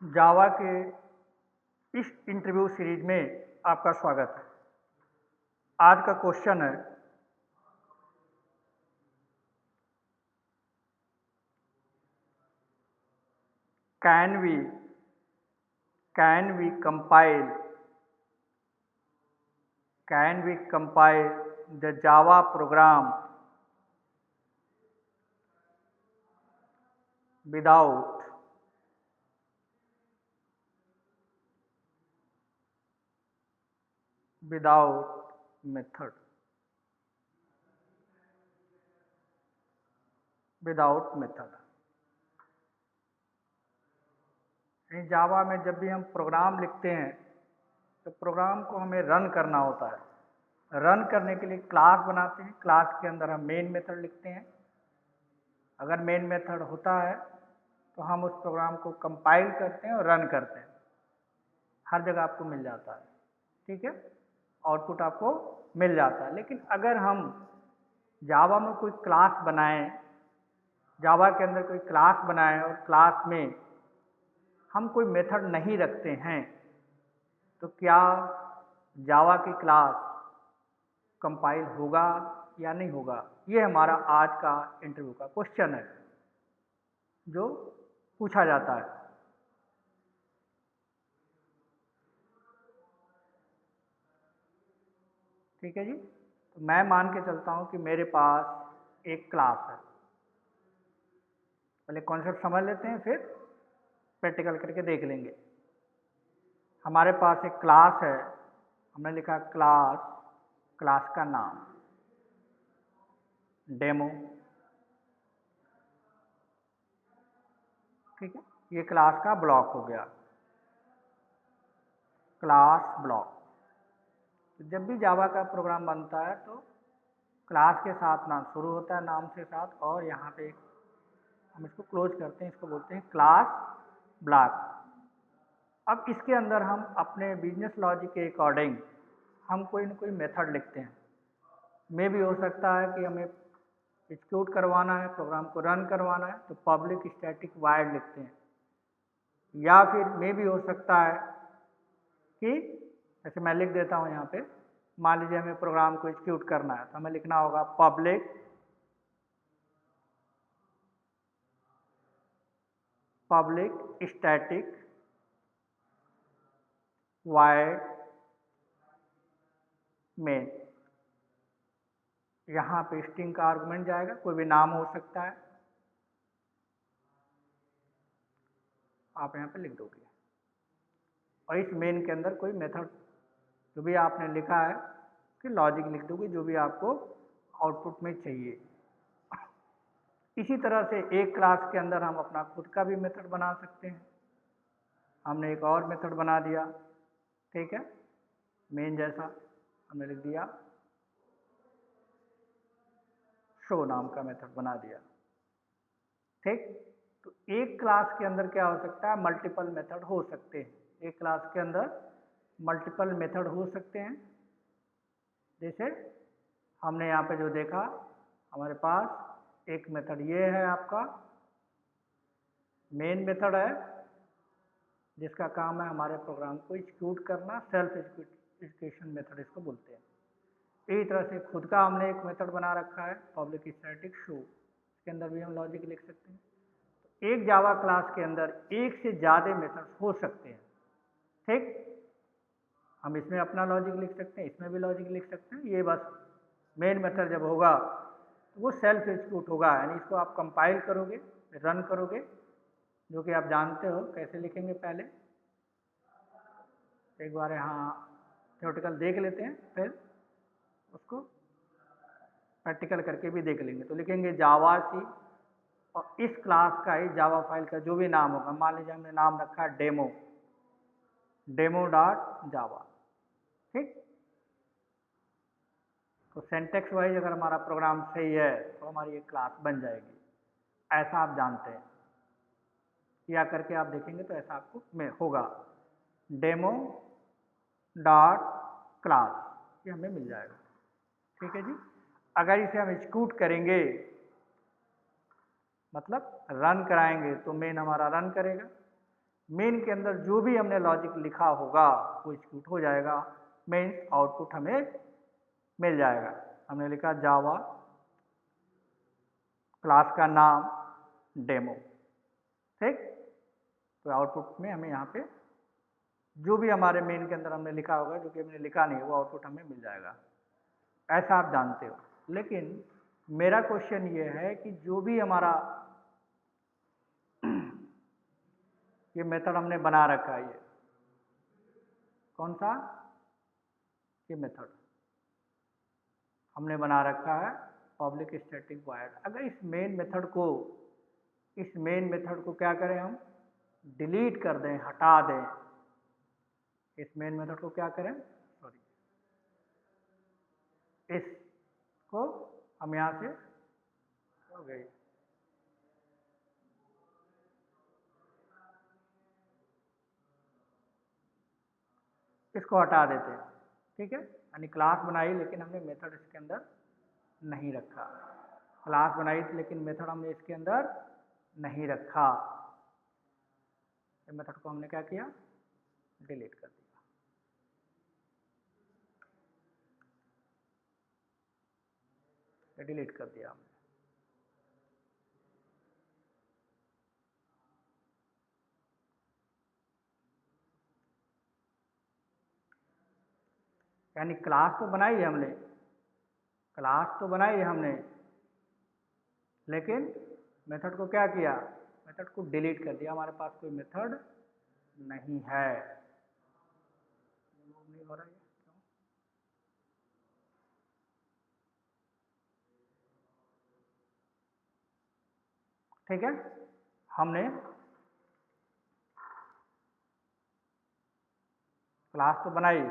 जावा के इस interview series में आपका स्वागत है। आज का क्वेश्चन है can we compile the Java program without method Java में जब भी हम प्रोग्राम लिखते हैं तो प्रोग्राम को हमें रन करना होता है। रन करने के लिए क्लास बनाते हैं, क्लास के अंदर हम मेन मेथड लिखते हैं। अगर मेन मेथड होता है तो हम उस प्रोग्राम को कंपाइल करते हैं और रन करते हैं। हर जगह आपको मिल जाता है, ठीक है, आउटपुट आपको मिल जाता है। लेकिन अगर हम जावा में कोई क्लास बनाएं, जावा के अंदर कोई क्लास बनाएं और क्लास में हम कोई मेथड नहीं रखते हैं तो क्या जावा की क्लास कंपाइल होगा या नहीं होगा? ये हमारा आज का इंटरव्यू का क्वेश्चन है जो पूछा जाता है। ठीक है जी, तो मैं मान के चलता हूं कि मेरे पास एक क्लास है। पहले कॉन्सेप्ट समझ लेते हैं, फिर प्रैक्टिकल करके देख लेंगे। हमारे पास एक क्लास है, हमने लिखा क्लास का नाम डेमो। ठीक है, ये क्लास का ब्लॉक हो गया, क्लास ब्लॉक। तो जब भी जावा का प्रोग्राम बनता है तो क्लास के साथ नाम शुरू होता है, नाम के साथ, और यहाँ पे हम इसको क्लोज करते हैं, इसको बोलते हैं क्लास ब्लॉक। अब इसके अंदर हम अपने बिजनेस लॉजिक के अकॉर्डिंग हम कोई ना कोई मेथड लिखते हैं। मे भी हो सकता है कि हमें एग्जीक्यूट करवाना है, प्रोग्राम को रन करवाना है, तो पब्लिक स्टैटिक वाइड लिखते हैं। या फिर मे भी हो सकता है कि जैसे मैं लिख देता हूँ यहाँ पे, मान लीजिए हमें प्रोग्राम को एग्जीक्यूट करना है तो हमें लिखना होगा पब्लिक स्टैटिक वाइड मेन। यहाँ पे स्ट्रिंग का आर्गुमेंट जाएगा, कोई भी नाम हो सकता है, आप यहाँ पे लिख दोगे। और इस मेन के अंदर कोई मेथड जो भी आपने लिखा है कि लॉजिक लिख दोगे जो भी आपको आउटपुट में चाहिए। इसी तरह से एक क्लास के अंदर हम अपना खुद का भी मेथड बना सकते हैं। हमने एक और मेथड बना दिया, ठीक है, मेन जैसा हमने लिख दिया, शो नाम का मेथड बना दिया। ठीक, तो एक क्लास के अंदर क्या हो सकता है, मल्टीपल मेथड हो सकते हैं। एक क्लास के अंदर मल्टीपल मेथड हो सकते हैं। जैसे हमने यहाँ पे जो देखा, हमारे पास एक मेथड ये है, आपका मेन मेथड है जिसका काम है हमारे प्रोग्राम को एग्जीक्यूट करना, सेल्फ एग्जीक्यूशन मेथड इसको बोलते हैं। इसी तरह से खुद का हमने एक मेथड बना रखा है पब्लिक स्टैटिक शो, इसके अंदर भी हम लॉजिक लिख सकते हैं। तो एक जावा क्लास के अंदर एक से ज़्यादा मेथड हो सकते हैं। ठीक, हम इसमें अपना लॉजिक लिख सकते हैं, इसमें भी लॉजिक लिख सकते हैं। ये बस मेन मेथड जब होगा तो वो सेल्फ एग्जीक्यूट होगा, यानी इसको आप कंपाइल करोगे, रन करोगे, जो कि आप जानते हो कैसे लिखेंगे। पहले एक बार यहाँ थ्योरेटिकल देख लेते हैं, फिर उसको प्रैक्टिकल करके भी देख लेंगे। तो लिखेंगे जावा सी, और इस क्लास का ही जावा फाइल का जो भी नाम होगा, मान लीजिए हमने नाम रखा है डेमो डॉट जावा। ठीक, तो सिंटैक्स वाइज अगर हमारा प्रोग्राम सही है तो हमारी एक क्लास बन जाएगी। ऐसा आप जानते हैं, या करके आप देखेंगे तो ऐसा आपको में होगा, डेमो डॉट क्लास, ये हमें मिल जाएगा। ठीक है जी, अगर इसे हम एग्जीक्यूट करेंगे मतलब रन कराएंगे तो मेन हमारा रन करेगा। मेन के अंदर जो भी हमने लॉजिक लिखा होगा वो एग्जीक्यूट हो जाएगा, मीन्स आउटपुट हमें मिल जाएगा। हमने लिखा जावा, क्लास का नाम डेमो, ठीक। तो आउटपुट में हमें यहाँ पे जो भी हमारे मेन के अंदर हमने लिखा होगा, जो कि हमने लिखा नहीं, वो आउटपुट हमें मिल जाएगा। ऐसा आप जानते हो। लेकिन मेरा क्वेश्चन ये है कि जो भी हमारा ये मेथड हमने बना रखा है, ये कौन सा, ये मेथड हमने बना रखा है पब्लिक स्टैटिक वॉइड। अगर इस मेन मेथड को क्या करें, हम डिलीट कर दें, हटा दें, इस मेन मेथड को क्या करें, सॉरी, इसको हम यहाँ से हो गई, इसको हटा देते हैं, ठीक है। यानी क्लास बनाई लेकिन हमने मेथड इसके अंदर नहीं रखा, क्लास बनाई थी लेकिन मेथड हमने इसके अंदर नहीं रखा। ये मेथड को हमने क्या किया, डिलीट कर दिया। डिलीट कर दिया हमने। यानी क्लास तो बनाई है हमने, क्लास तो बनाई है हमने, लेकिन मेथड को क्या किया, मेथड को डिलीट कर दिया। हमारे पास कोई मेथड नहीं है, नहीं हो रहा है, क्यों? ठीक है, हमने क्लास तो बनाई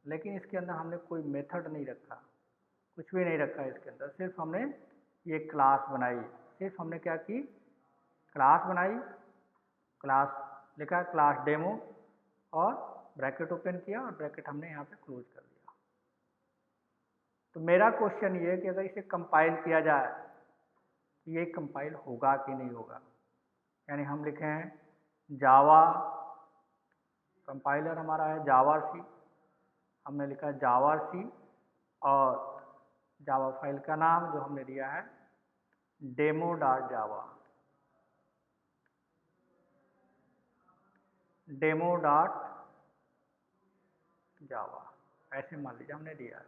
लेकिन इसके अंदर हमने कोई मेथड नहीं रखा, कुछ भी नहीं रखा इसके अंदर, सिर्फ हमने ये क्लास बनाई। सिर्फ हमने क्या की, क्लास बनाई, क्लास लिखा क्लास डेमो और ब्रैकेट ओपन किया और ब्रैकेट हमने यहाँ पे क्लोज कर दिया। तो मेरा क्वेश्चन ये है कि अगर इसे कंपाइल किया जाए तो ये कंपाइल होगा कि नहीं होगा। यानी हम लिखे हैं जावा, कंपाइलर हमारा है जावा सी, हमने लिखा जावा सी और जावा फाइल का नाम जो हमने दिया है demo.java, demo.java ऐसे मान लीजिए हमने दिया है।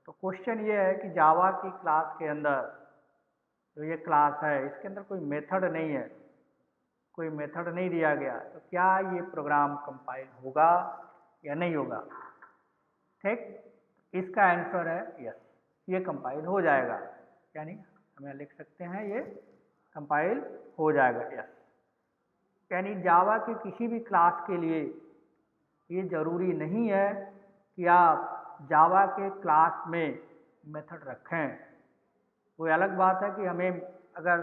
तो क्वेश्चन ये है कि जावा की क्लास के अंदर जो ये क्लास है इसके अंदर कोई मेथड नहीं है, कोई मेथड नहीं दिया गया, तो क्या ये प्रोग्राम कंपाइल होगा या नहीं होगा, ठीक। इसका आंसर है यस, ये कंपाइल हो जाएगा। यानी हम यहाँ लिख सकते हैं ये कंपाइल हो जाएगा, यस। यानी जावा के किसी भी क्लास के लिए ये ज़रूरी नहीं है कि आप जावा के क्लास में मेथड रखें। कोई अलग बात है कि हमें अगर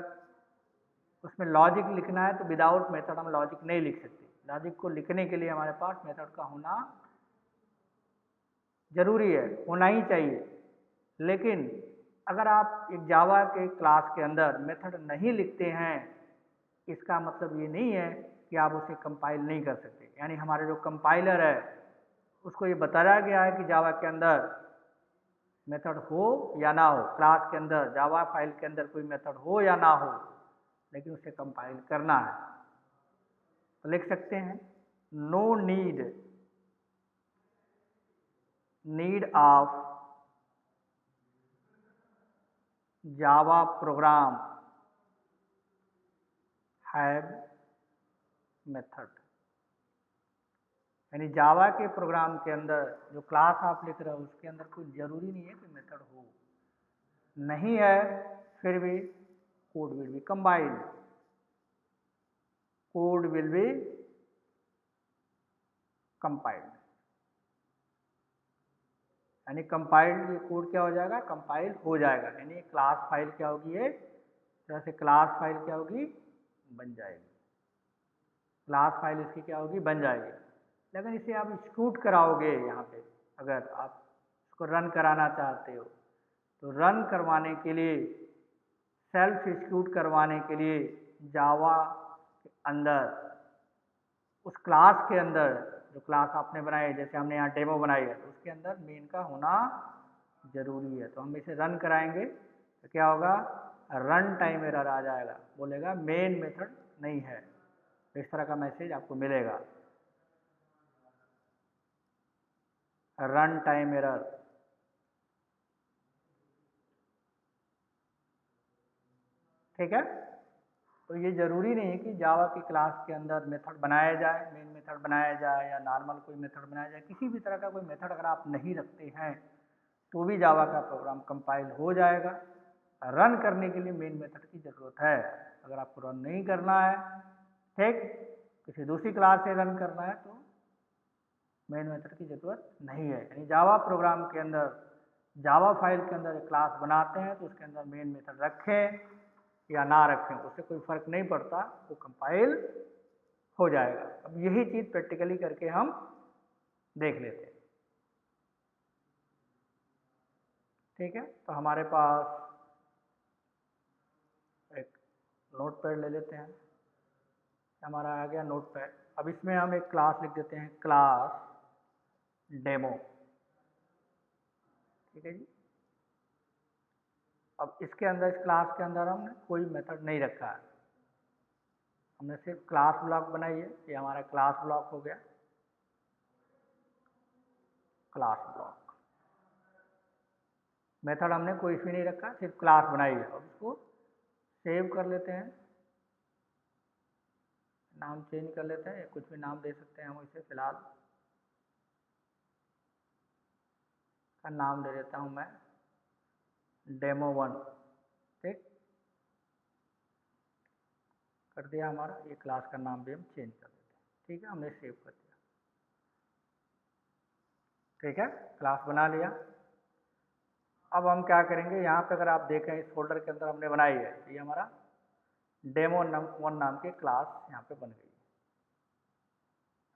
उसमें लॉजिक लिखना है तो विदाउट मेथड हम लॉजिक नहीं लिख सकते। लॉजिक को लिखने के लिए हमारे पास मेथड का होना ज़रूरी है, होना ही चाहिए। लेकिन अगर आप एक जावा के क्लास के अंदर मेथड नहीं लिखते हैं, इसका मतलब ये नहीं है कि आप उसे कंपाइल नहीं कर सकते। यानी हमारे जो कंपाइलर है उसको ये बताया गया है कि जावा के अंदर मेथड हो या ना हो, क्लास के अंदर जावा फाइल के अंदर कोई मेथड हो या ना हो, लेकिन उसे कंपाइल करना है। तो लिख सकते हैं no need of Java program have method. यानी जावा के प्रोग्राम के अंदर जो क्लास आप लिख रहे हो उसके अंदर कोई ज़रूरी नहीं है कि मेथड हो, नहीं है फिर भी code will be combined, code will be compiled. यानी कंपाइल्ड ये कोड क्या हो जाएगा, कंपाइल हो जाएगा। यानी क्लास फाइल क्या होगी, ये तरह से क्लास फाइल क्या होगी, बन जाएगी। क्लास फाइल इसकी क्या होगी, बन जाएगी। लेकिन इसे आप एग्जीक्यूट कराओगे यहाँ पे, अगर आप इसको रन कराना चाहते हो तो रन करवाने के लिए सेल्फ एग्जीक्यूट करवाने के लिए जावा के अंदर, उस क्लास के अंदर, जो क्लास आपने बनाई है, जैसे हमने यहाँ डेमो बनाई है, तो उसके अंदर मेन का होना जरूरी है। तो हम इसे रन कराएंगे तो क्या होगा, रन टाइम एरर आ जाएगा, बोलेगा मेन मेथड नहीं है। तो इस तरह का मैसेज आपको मिलेगा, रन टाइम एरर। ठीक है, तो ये ज़रूरी नहीं है कि जावा की क्लास के अंदर मेथड बनाया जाए, मेन मेथड बनाया जाए या नॉर्मल कोई मेथड बनाया जाए। किसी भी तरह का कोई मेथड अगर आप नहीं रखते हैं तो भी जावा का प्रोग्राम कंपाइल हो जाएगा। रन करने के लिए मेन मेथड की ज़रूरत है। अगर आपको रन नहीं करना है, ठीक, किसी दूसरी क्लास से रन करना है, तो मेन मेथड की ज़रूरत नहीं है। यानी जावा प्रोग्राम के अंदर, जावा फाइल के अंदर एक क्लास बनाते हैं तो उसके अंदर मेन मेथड रखें या ना रखें, उससे कोई फर्क नहीं पड़ता, वो कंपाइल हो जाएगा। अब यही चीज़ प्रैक्टिकली करके हम देख लेते हैं। ठीक है, तो हमारे पास एक नोट पैड ले लेते हैं, हमारा आ गया नोट पैड। अब इसमें हम एक क्लास लिख देते हैं, क्लास डेमो। ठीक है जी। अब इसके अंदर, इस क्लास के अंदर हमने कोई मेथड नहीं रखा है, हमने सिर्फ क्लास ब्लॉक बनाई है। ये हमारा क्लास ब्लॉक हो गया, क्लास ब्लॉक। मेथड हमने कोई भी नहीं रखा, सिर्फ क्लास बनाई है। अब इसको सेव कर लेते हैं, नाम चेंज कर लेते हैं, कुछ भी नाम दे सकते हैं हम इसे। फिलहाल का नाम दे देता हूँ मैं डेमो1। ठीक, कर दिया हमारा। ये क्लास का नाम भी हम चेंज कर देते हैं। ठीक है, हमने सेव कर दिया। ठीक है, क्लास बना लिया। अब हम क्या करेंगे, यहाँ पे अगर आप देखें इस फोल्डर के अंदर हमने बनाई है, तो ये हमारा डेमो1 नाम की क्लास यहाँ पे बन गई है।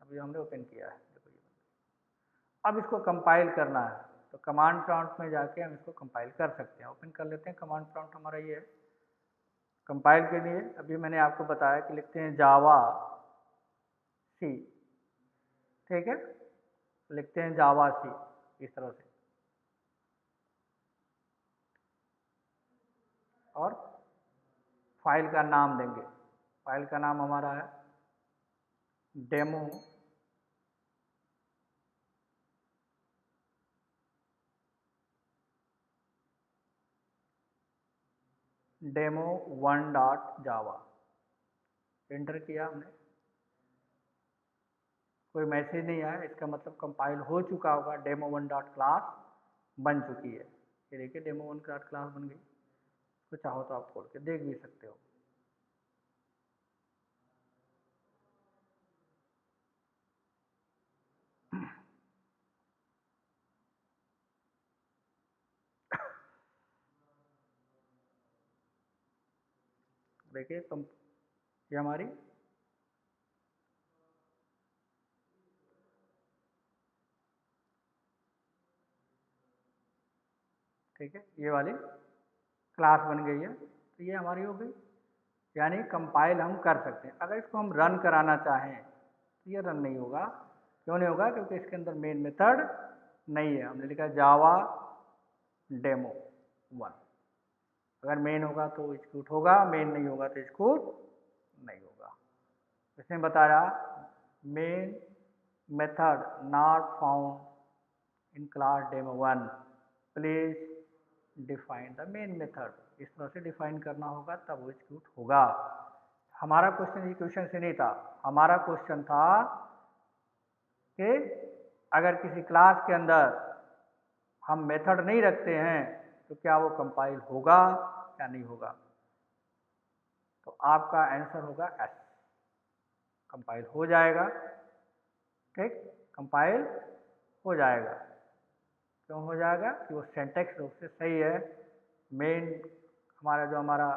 अभी हमने ओपन किया है, देखो ये बन गई। अब इसको कंपाइल करना है, तो कमांड प्रॉम्प्ट में जाके हम इसको कंपाइल कर सकते हैं। ओपन कर लेते हैं, कमांड प्रॉम्प्ट हमारा ये है। कंपाइल के लिए अभी मैंने आपको बताया कि लिखते हैं जावा सी। ठीक है, लिखते हैं जावा सी इस तरह से, और फाइल का नाम देंगे। फाइल का नाम हमारा है डेमो डेमो1.जावा। एंटर किया हमने, कोई मैसेज नहीं आया, इसका मतलब कंपाइल हो चुका होगा। डेमो1 डॉट क्लास बन चुकी है। ये देखिए डेमो1 डॉट क्लास बन गई। तो चाहो तो आप खोल के देख भी सकते हो। देखिए ये हमारी ठीक है, ये वाली क्लास बन गई है। तो ये हमारी हो गई, यानी कंपाइल हम कर सकते हैं। अगर इसको हम रन कराना चाहें तो ये रन नहीं होगा। क्यों नहीं होगा? क्योंकि इसके अंदर मेन मेथड नहीं है। हमने लिखा जावा डेमो1। अगर मेन होगा तो एग्जीक्यूट होगा, मेन नहीं होगा तो एग्जीक्यूट नहीं होगा। इसमें बता रहा main method not found in class demo one, please define the main method. इस तरह से डिफाइन करना होगा, तब वो एग्जीक्यूट होगा। हमारा क्वेश्चन ये क्वेश्चन से नहीं था, हमारा क्वेश्चन था कि अगर किसी क्लास के अंदर हम मेथड नहीं रखते हैं तो क्या वो कंपाइल होगा या नहीं होगा। तो आपका आंसर होगा एस, कंपाइल हो जाएगा। ठीक, कंपाइल हो जाएगा। क्यों हो जाएगा? कि वो सिंटैक्स रूप से सही है। मेन हमारा जो हमारा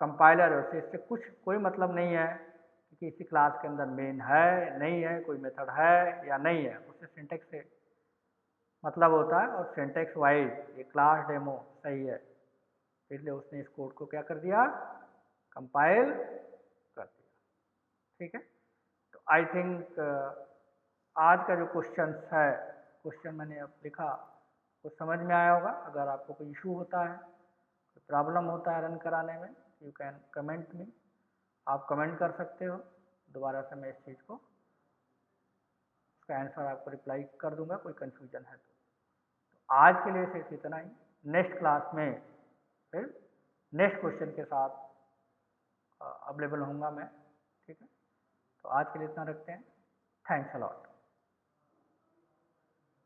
कंपाइलर है उससे इससे कुछ कोई मतलब नहीं है कि किसी क्लास के अंदर मेन है नहीं है, कोई मेथड है या नहीं है, उससे सिंटैक्स से मतलब होता है। और सिंटैक्स वाइज ये क्लास डेमो सही है। इसलिए उसने इस कोड को क्या कर दिया, कंपाइल कर दिया। ठीक है, तो आई थिंक आज का जो क्वेश्चन है, क्वेश्चन मैंने अब लिखा, कुछ समझ में आया होगा। अगर आपको कोई इशू होता है, कोई प्रॉब्लम होता है रन कराने में, यू कैन कमेंट मी, आप कमेंट कर सकते हो। दोबारा से मैं इस चीज़ को, उसका आंसर आपको रिप्लाई कर दूंगा, कोई कन्फ्यूजन है तो। आज के लिए सिर्फ इतना ही। नेक्स्ट क्लास में फिर नेक्स्ट क्वेश्चन के साथ अवेलेबल होऊंगा मैं। ठीक है, तो आज के लिए इतना रखते हैं। Thanks a lot.